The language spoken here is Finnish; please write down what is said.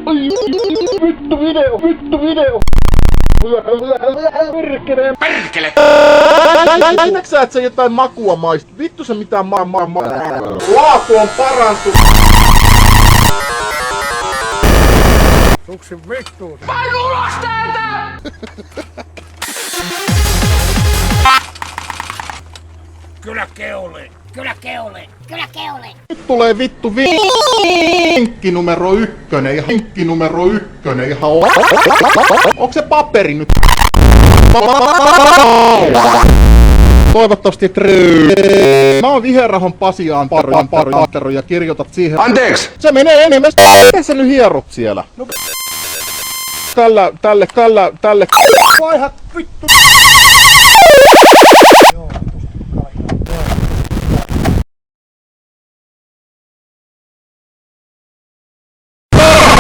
Vittu video! Perkele! Näetkö sä, et sä jotain makua maistuu? Vittu se mitään laatu on parantunut! Suksin vittuun! Painu ulos täältä! Kyllä keule! Nyt tulee vittu vinkki numero ykkönen ihan Onks se paperi nyt? Toivottavasti mä oon Viherahon Pasiaan Antero ja kirjoitat siihen. Anteeksi! Se menee enemmän. Mitä sä nyt hierot siellä? No, tälle. Vaihat vittu.